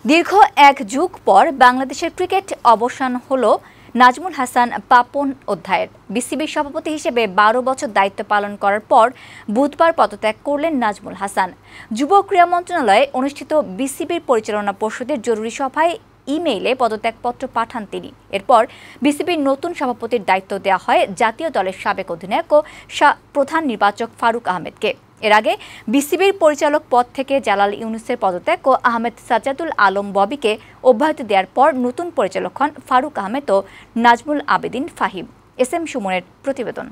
দীর্ঘ এক যুগ পর বাংলাদেশের ক্রিকেট অবসান হলো নাজমুল হাসান পাপন অধ্যায়ের। বিসিবির সভাপতি হিসেবে ১২ বছর দায়িত্ব পালন করার পর বুধবার পদত্যাগ করলেন নাজমুল হাসান। যুব ক্রীড়া মন্ত্রণালয়ে অনুষ্ঠিত বিসিবির পরিচালনা পর্ষদের জরুরি সভায় ইমেইলে পদত্যাগপত্র পাঠান তিনি। এরপর বিসিবির নতুন সভাপতির দায়িত্ব দেওয়া হয় জাতীয় দলের সাবেক অধিনায়ক ও প্রধান নির্বাচক ফারুক আহমেদকে। এর আগে বিসিবির পরিচালক পদ থেকে জালাল ইউনুসের পদত্যাগ ও আহমেদ সাজ্জাদুল আলম ববিকে অব্যাহতি দেওয়ার পর নতুন পরিচালক হন ফারুক আহমেদ ও নাজমুল আবেদিন ফাহিম। এস.এম. সুমনের প্রতিবেদন।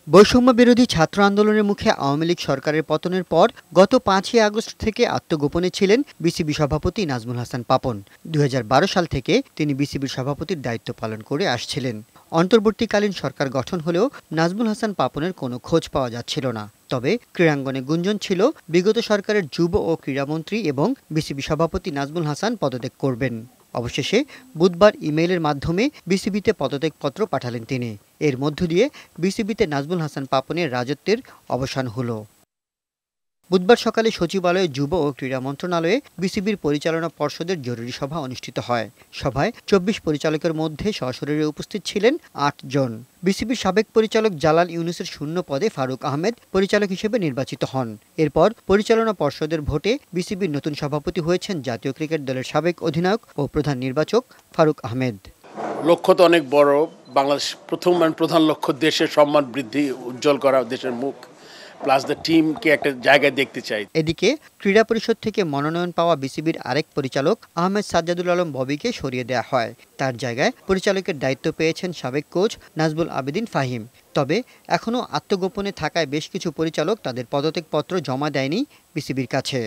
বৈষম্য বিরোধী ছাত্র আন্দোলনের মুখে আওয়ামী লীগ সরকারের পতনের পর গত ৫ই আগস্ট থেকে আত্মগোপনে ছিলেন বিসিবি সভাপতি নাজমুল হাসান পাপন। ২০১২ সাল থেকে তিনি বিসিবির সভাপতির দায়িত্ব পালন করে আসছিলেন। অন্তর্বর্তীকালীন সরকার গঠন হলেও নাজমুল হাসান পাপনের কোনো খোঁজ পাওয়া যাচ্ছিল না। তবে ক্রীড়াঙ্গনে গুঞ্জন ছিল বিগত সরকারের যুব ও ক্রীড়ামন্ত্রী এবং বিসিবি সভাপতি নাজমুল হাসান পদত্যাগ করবেন। অবশেষে বুধবার ইমেইলের মাধ্যমে বিসিবিতে পদত্যাগপত্র পাঠালেন তিনি। এর মধ্য দিয়ে বিসিবিতে নাজমুল হাসান পাপনের রাজত্বের অবসান হলো। বুধবার সকালে সচিবালয়ে যুব ও ক্রীড়া মন্ত্রণালয়ে বিসিবির পরিচালনা পর্ষদের জরুরি সভা অনুষ্ঠিত হয়। সভায় ২৪ পরিচালকের মধ্যে সশরীরে উপস্থিত ছিলেন ৮ জন। বিসিবির সাবেক পরিচালক জালাল ইউনুসের শূন্য পদে ফারুক আহমেদ পরিচালক হিসেবে নির্বাচিত হন। এরপর পরিচালনা পর্ষদের ভোটে বিসিবির নতুন সভাপতি হয়েছেন জাতীয় ক্রিকেট দলের সাবেক অধিনায়ক ও প্রধান নির্বাচক ফারুক আহমেদ। লক্ষ্য তো অনেক বড়। বাংলাদেশ প্রধান লক্ষ্য দেশের সম্মান বৃদ্ধি, উজ্জ্বল করা, দেশের মুখ প্লাস দ্য টিমকে একটা জায়গায় দেখতে চাই। এদিকে ক্রীড়া পরিষদ থেকে মনোনয়ন পাওয়া বিসিবির আরেক পরিচালক আহমেদ সাজ্জাদুল আলম ববিকে সরিয়ে দেওয়া হয়। তার জায়গায় পরিচালকের দায়িত্ব পেয়েছেন সাবেক কোচ নাজমুল আবেদিন ফাহিম। তবে এখনও আত্মগোপনে থাকায় বেশ কিছু পরিচালক তাদের পদত্যাগপত্র জমা দেয়নি বিসিবির কাছে।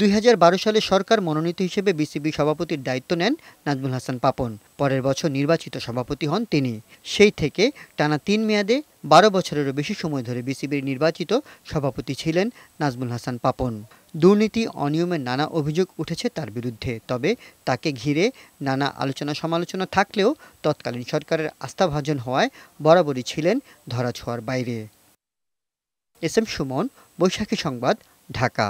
২০১২ সালে সরকার মনোনীত হিসেবে বিসিবি সভাপতির দায়িত্ব নেন নাজমুল হাসান পাপন। পরের বছর নির্বাচিত সভাপতি হন তিনি। সেই থেকে টানা ৩ মেয়াদে ১২ বছরেরও বেশি সময় ধরে বিসিবির নির্বাচিত সভাপতি ছিলেন নাজমুল হাসান পাপন। দুর্নীতি, অনিয়মের নানা অভিযোগ উঠেছে তার বিরুদ্ধে। তবে তাকে ঘিরে নানা আলোচনা সমালোচনা থাকলেও তৎকালীন সরকারের আস্থাভাজন হওয়ায় বরাবরই ছিলেন ধরাছোঁয়ার বাইরে। এস.এম. সুমন, বৈশাখী সংবাদ, ঢাকা।